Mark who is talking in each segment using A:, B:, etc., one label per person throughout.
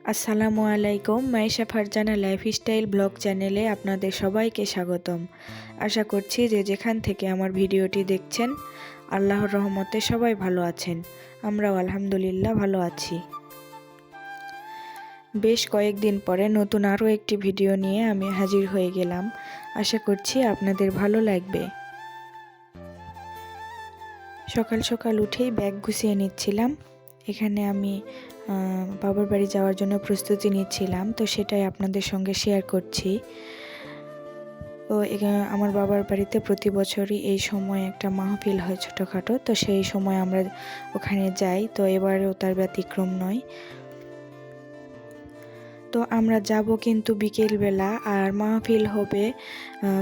A: আসসালামু আলাইকুম। Maisha Farzana lifestyle blog চ্যানেলে আপনাদের সবাইকে স্বাগতম। আশা করছি যে যেখান থেকে আমার ভিডিওটি দেখছেন আল্লাহর রহমতে সবাই ভালো আছেন। আমরাও আলহামদুলিল্লাহ ভালো আছি। বেশ কয়েকদিন পরে নতুন আরও একটি ভিডিও নিয়ে আমি হাজির হয়ে গেলাম। আশা করছি আপনাদের ভালো লাগবে। সকাল সকাল উঠেই ব্যাগ গুছিয়ে নিচ্ছিলাম। এখানে আমি বাবার বাড়ি যাওয়ার জন্য প্রস্তুতি নিচ্ছিলাম, তো সেটাই আপনাদের সঙ্গে শেয়ার করছি। তো আমার বাবার বাড়িতে প্রতি বছরই এই সময় একটা মাহফিল হয় ছোটোখাটো, তো সেই সময় আমরা ওখানে যাই, তো এবারেও তার ব্যতিক্রম নয়। তো আমরা যাব কিন্তু বিকেলবেলা, আর মাহফিল হবে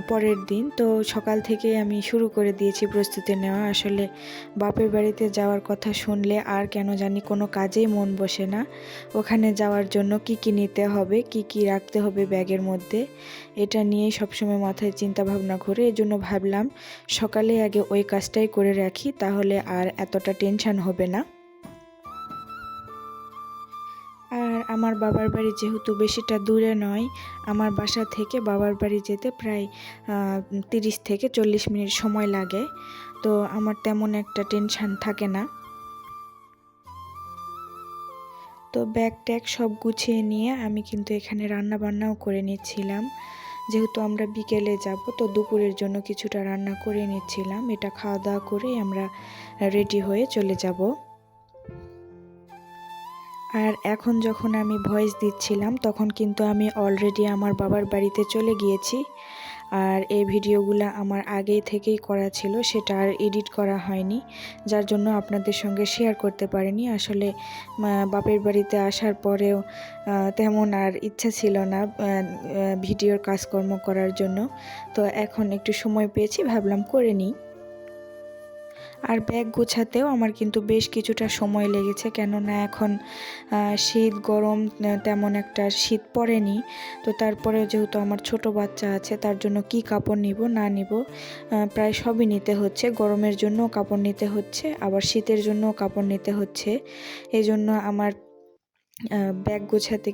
A: পরের দিন। তো সকাল থেকে আমি শুরু করে দিয়েছি প্রস্তুতি নেওয়া। আসলে বাপের বাড়িতে যাওয়ার কথা শুনলে আর কেন জানি কোনো কাজেই মন বসে না। ওখানে যাওয়ার জন্য কি কি নিতে হবে, কি কি রাখতে হবে ব্যাগের মধ্যে, এটা নিয়েই সবসময় মাথায় চিন্তা ভাবনা ঘুরে। এজন্য ভাবলাম সকালে আগে ওই কাজটাই করে রাখি, তাহলে আর এতটা টেনশন হবে না। আর আমার বাবার বাড়ি যেহেতু বেশিটা দূরে নয়, আমার বাসা থেকে বাবার বাড়ি যেতে প্রায় 30 থেকে 40 মিনিট সময় লাগে, তো আমার তেমন একটা টেনশন থাকে না। তো ব্যাগ ট্যাগ সব গুছিয়ে নিয়ে আমি কিন্তু এখানে রান্না বান্নাও করে নিচ্ছিলাম। যেহেতু আমরা বিকেলে যাব, তো দুপুরের জন্য কিছুটা রান্না করে নিচ্ছিলাম। এটা খাওয়া দাওয়া করেই আমরা রেডি হয়ে চলে যাব। আর এখন যখন আমি ভয়েস দিচ্ছিলাম তখন কিন্তু আমি অলরেডি আমার বাবার বাড়িতে চলে গিয়েছি। আর এই ভিডিওগুলো আমার আগেই থেকেই করা ছিল, সেটা আর এডিট করা হয়নি, যার জন্য আপনাদের সঙ্গে শেয়ার করতে পারিনি। আসলে বাপের বাড়িতে আসার পরেও তেমন আর ইচ্ছা ছিল না ভিডিওর কাজকর্ম করার জন্য। তো এখন একটু সময় পেয়েছি, ভাবলাম করে নিই। আর ব্যাগ গোছাতেও আমার কিন্তু বেশ কিছুটা সময় লেগেছে, কেননা এখন শীত গরম তেমন একটা শীত পড়েনি। তো তারপরেও যেহেতু আমার ছোট বাচ্চা আছে, তার জন্য কি কাপড় নিব না নিব প্রায় সবই নিতে হচ্ছে। গরমের জন্য কাপড় নিতে হচ্ছে, আবার শীতের জন্য কাপড় নিতে হচ্ছে। এই জন্য আমার ব্যাগ গোছাতে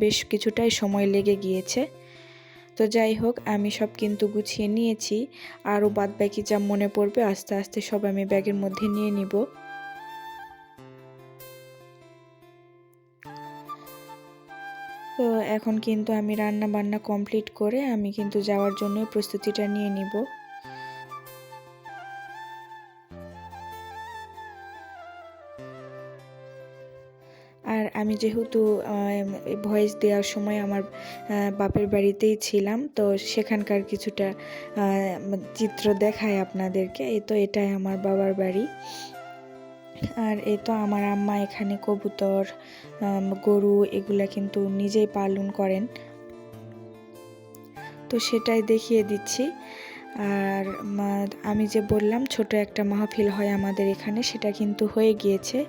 A: বেশ কিছুটাই সময় লেগে গিয়েছে। তো যাই হোক, আমি সব কিন্তু গুছিয়ে নিয়েছি। আরও বাদবাকি যা মনে পড়বে আস্তে আস্তে সব আমি ব্যাগের মধ্যে নিয়ে নিব। তো এখন কিন্তু আমি রান্না বান্না কমপ্লিট করে আমি কিন্তু যাওয়ার জন্য প্রস্তুতিটা নিয়ে নিব। আর আমি যেহেতু ভয়েস দেওয়ার সময় আমার বাপের বাড়িতেই ছিলাম, তো সেখানকার কিছুটা চিত্র দেখায় আপনাদেরকে। তো এটাই আমার বাবার বাড়ি। আর এই তো আমার আম্মা এখানে কবুতর, গরু এগুলা কিন্তু নিজেই পালন করেন, তো সেটাই দেখিয়ে দিচ্ছি। আর আমি যে বললাম ছোট একটা মাহফিল হয় আমাদের এখানে, সেটা কিন্তু হয়ে গিয়েছে।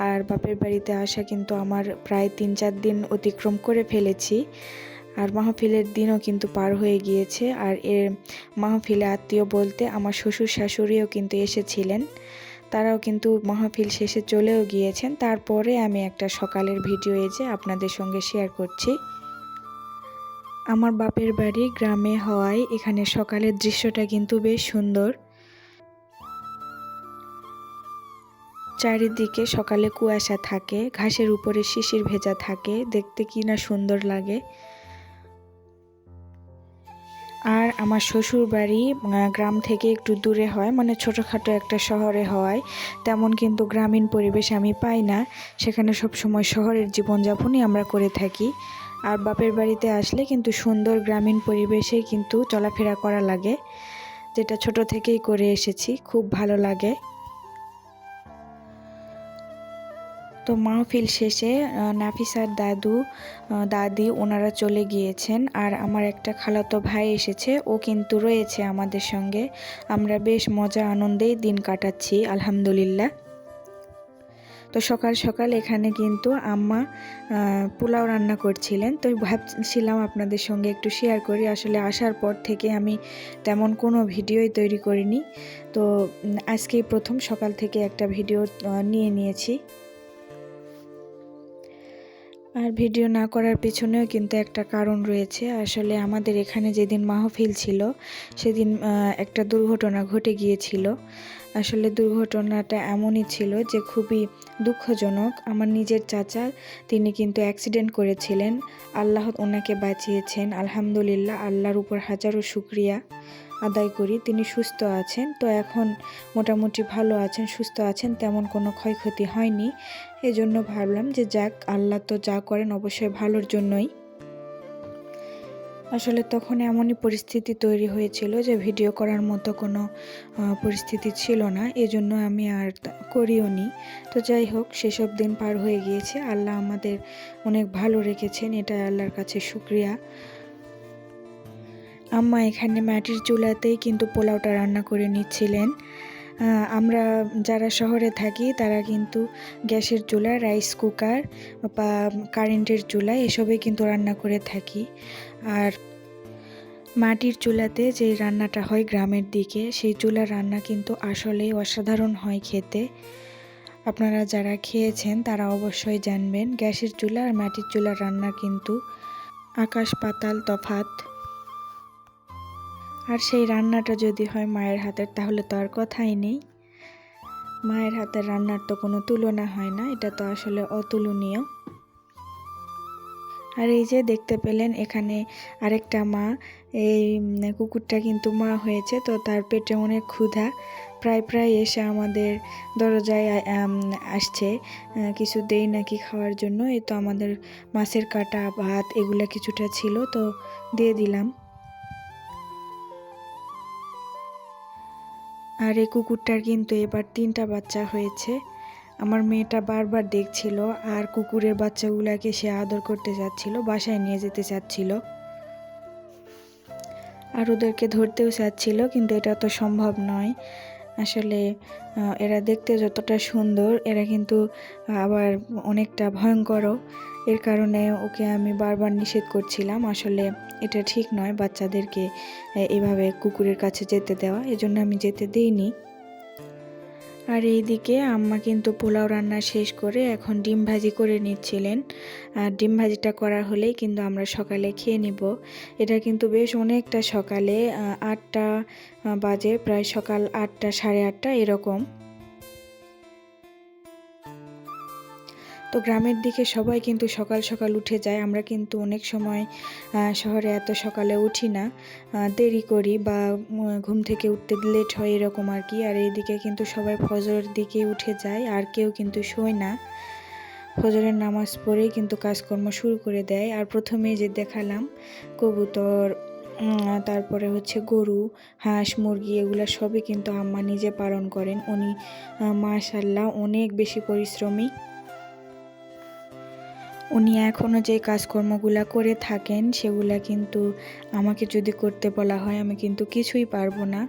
A: আর বাপের বাড়িতে আসা কিন্তু আমার প্রায় 3-4 দিন অতিক্রম করে ফেলেছি, আর মাহফিলের দিনও কিন্তু পার হয়ে গিয়েছে। আর এর মাহফিলে আত্মীয় বলতে আমার শ্বশুর শাশুড়িও কিন্তু এসেছিলেন, তারাও কিন্তু মাহফিল শেষে চলেও গিয়েছেন। তারপরে আমি একটা সকালের ভিডিও আপনাদের সঙ্গে শেয়ার করছি। আমার বাপের বাড়ি গ্রামে হওয়ায় এখানে সকালের দৃশ্যটা কিন্তু বেশ সুন্দর। চারিদিকে সকালে কুয়াশা থাকে, ঘাসের উপরে শিশির ভেজা থাকে, দেখতে কি না সুন্দর লাগে। আর আমার শ্বশুর বাড়ি গ্রাম থেকে একটু দূরে হয়, মানে ছোটোখাটো একটা শহরে হওয়ায় তেমন কিন্তু গ্রামীণ পরিবেশ আমি পাই না। সেখানে সব সময় শহরের জীবনযাপনই আমরা করে থাকি। আর বাপের বাড়িতে আসলে কিন্তু সুন্দর গ্রামীণ পরিবেশেই কিন্তু চলাফেরা করা লাগে, যেটা ছোট থেকেই করে এসেছি, খুব ভালো লাগে। তো মাহফিল শেষে নাফিসার দাদি ওনারা চলে গিয়েছেন, আর আমার একটা খালাতো ভাই এসেছে, ও কিন্তু রয়েছে আমাদের সঙ্গে। আমরা বেশ মজা আনন্দেই দিন কাটাচ্ছি আলহামদুলিল্লাহ। তো সকাল সকাল এখানে কিন্তু আম্মা পোলাও রান্না করছিলেন, তো ভাবছিলাম আপনাদের সঙ্গে একটু শেয়ার করি। আসলে আসার পর থেকে আমি তেমন কোনো ভিডিওই তৈরি করিনি, তো আজকেই প্রথম সকাল থেকে একটা ভিডিও নিয়েছি। আর ভিডিও না করার পেছনেও কিন্তু একটা কারণ রয়েছে। আসলে আমাদের এখানে যেদিন মাহফিল ছিল সেদিন একটা দুর্ঘটনা ঘটে গিয়েছিল। আসলে দুর্ঘটনাটা এমনই ছিল যে খুবই দুঃখজনক। আমার নিজের চাচা, তিনি কিন্তু অ্যাক্সিডেন্ট করেছিলেন। আল্লাহ ওনাকে বাঁচিয়েছেন, আলহামদুলিল্লাহ, আল্লাহর উপর হাজারো শুকরিয়া আদায় করি। তিনি সুস্থ আছেন, তো এখন মোটামুটি ভালো আছেন, সুস্থ আছেন, তেমন কোনো ক্ষয়ক্ষতি হয়নি। এজন্য ভাবলাম যে যাক, আল্লাহ তো যা করেন অবশ্যই ভালোর জন্যই। আসলে তখন এমনই পরিস্থিতি তৈরি হয়েছিল যে ভিডিও করার মতো কোনো পরিস্থিতি ছিল না, এজন্য আমি আর করিও নি। তো যাই হোক, সেসব দিন পার হয়ে গিয়েছে। আল্লাহ আমাদের অনেক ভালো রেখেছেন, এটা আল্লাহর কাছে শুকরিয়া। আম্মা এখানে মাটির চুলাতেই কিন্তু পোলাওটা রান্না করে নিচ্ছিলেন। আমরা যারা শহরে থাকি তারা কিন্তু গ্যাসের চুলা, রাইস কুকার বা কারেন্টের চুলা এসবে কিন্তু রান্না করে থাকি। আর মাটির চুলাতে যে রান্নাটা হয় গ্রামের দিকে, সেই চুলার রান্না কিন্তু আসলেই অসাধারণ হয় খেতে। আপনারা যারা খেয়েছেন তারা অবশ্যই জানবেন, গ্যাসের চুলা আর মাটির চুলার রান্না কিন্তু আকাশ পাতাল তফাৎ। আর সেই রান্নাটা যদি হয় মায়ের হাতের, তাহলে তো আর কথাই নেই। মায়ের হাতের রান্নার তো কোনো তুলনা হয় না, এটা তো আসলে অতুলনীয়। আর এই যে দেখতে পেলেন এখানে আরেকটা মা, এই কুকুরটা কিন্তু মা হয়েছে, তো তার পেটে অনেক ক্ষুধা, প্রায় এসে আমাদের দরজায় আসছে কিছু দেই নাকি খাওয়ার জন্য। এই তো আমাদের মাছের কাটা, ভাত এগুলা কিছুটা ছিল, তো দিয়ে দিলাম। আর এই কুকুরটার কিন্তু এবার 3টা বাচ্চা হয়েছে। আমার মেয়েটা বারবার দেখছিল আর কুকুরের বাচ্চাগুলাকে সে আদর করতে যাচ্ছিল, বাসায় নিয়ে যেতে চাচ্ছিল আর ওদেরকে ধরতেও চাচ্ছিল, কিন্তু এটা তো সম্ভব নয়। আসলে এরা দেখতে যতটা সুন্দর, এরা কিন্তু আবার অনেকটা ভয়ঙ্করও। এর কারণে ওকে আমি বারবার নিষেধ করছিলাম। আসলে এটা ঠিক নয় বাচ্চাদেরকে এভাবে কুকুরের কাছে যেতে দেওয়া, এজন্য আমি যেতে দিইনি। আর এইদিকে আম্মা কিন্তু পোলাও রান্না শেষ করে এখন ডিম ভাজি করে নিচ্ছিলেন। আর ডিম ভাজিটা করা হলেই কিন্তু আমরা সকালে খেয়ে নিব। এটা কিন্তু বেশ অনেকটা সকালে, 8টা বাজে, প্রায় সকাল 8টা, সাড়ে 8টা এরকম। তো গ্রামের দিকে সবাই কিন্তু সকাল সকাল উঠে যায়। আমরা কিন্তু অনেক সময় শহরে এত সকালে উঠি না, দেরি করি বা ঘুম থেকে উঠতে লেট হয় এরকম আর কি। আর এইদিকে কিন্তু সবাই ফজরের দিকে উঠে যায়, আর কেউ কিন্তু শোয় না। ফজরের নামাজ পড়েই কিন্তু কাজকর্ম শুরু করে দেয়। আর প্রথমে যে দেখালাম কবুতর, তারপরে হচ্ছে গরু, হাঁস, মুরগি, এগুলা সবই কিন্তু আম্মা নিজে পালন করেন। উনি মাশাআল্লাহ অনেক বেশি পরিশ্রমী। উনি এখনও যে কাজকর্মগুলা করে থাকেন সেগুলা কিন্তু আমাকে যদি করতে বলা হয় আমি কিন্তু কিছুই পারবো না।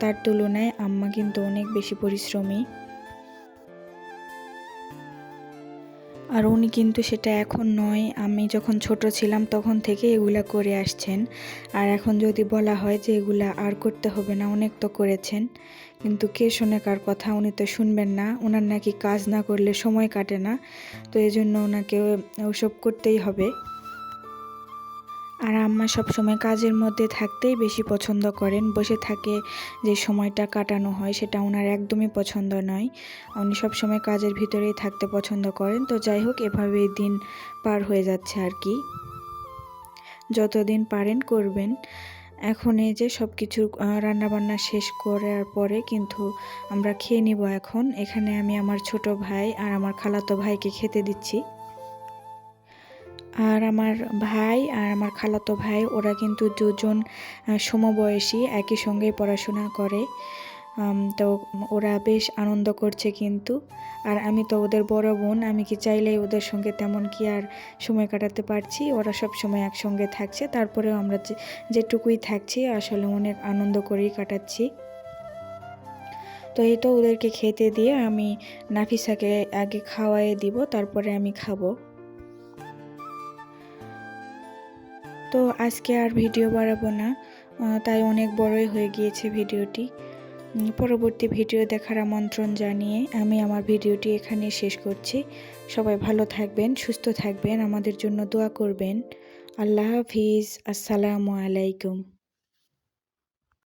A: তার তুলনায় আম্মা কিন্তু অনেক বেশি পরিশ্রমী। আর উনি কিন্তু সেটা এখন নয়, আমি যখন ছোট ছিলাম তখন থেকে এগুলা করে আসছেন। আর এখন যদি বলা হয় যে এগুলা আর করতে হবে না, অনেক তো করেছেন, কিন্তু কে শোনে কার কথা? উনি তো শুনবেন না। ওনার নাকি কাজ না করলে সময় কাটে না, তো এই জন্য ওনাকে ওসব করতেই হবে। আর আম্মা সবসময় কাজের মধ্যে থাকতেই বেশি পছন্দ করেন। বসে থাকে যে সময়টা কাটানো হয় সেটা ওনার একদমই পছন্দ নয়। উনি সবসময় কাজের ভিতরেই থাকতে পছন্দ করেন। তো যাই হোক, এভাবেই দিন পার হয়ে যাচ্ছে আর কি। যতদিন পারেন করবেন। এখন এই যে সব কিছু রান্নাবান্না শেষ করার পরে কিন্তু আমরা খেয়ে নিব এখন। এখানে আমি আমার ছোট ভাই আর আমার খালাতো ভাইকে খেতে দিচ্ছি। আর আমার ভাই আর আমার খালাতো ভাই, ওরা কিন্তু দুজন সমবয়সী, একই সঙ্গেই পড়াশোনা করে। তো ওরা বেশ আনন্দ করছে কিন্তু। আর আমি তো ওদের বড় বোন, আমি কি চাইলেই ওদের সঙ্গে তেমন কি আর সময় কাটাতে পারছি? ওরা সব সময় একসঙ্গে থাকছে, তারপরেও আমরা যেটুকুই থাকছি আসলে অনেক আনন্দ করেই কাটাচ্ছি। তো এই তো ওদেরকে খেতে দিয়ে আমি নাফিসাকে আগে খাওয়াই দিব, তারপরে আমি খাবো। তো আজকে আর ভিডিও বাড়াবো না, তাই অনেক বড়ই হয়ে গিয়েছে ভিডিওটি। পরবর্তী ভিডিও দেখার আমন্ত্রণ জানিয়ে আমি আমার ভিডিওটি এখানে শেষ করছি। সবাই ভালো থাকবেন, সুস্থ থাকবেন, আমাদের জন্য দোয়া করবেন। আল্লাহ হাফিজ। আসসালামু আলাইকুম।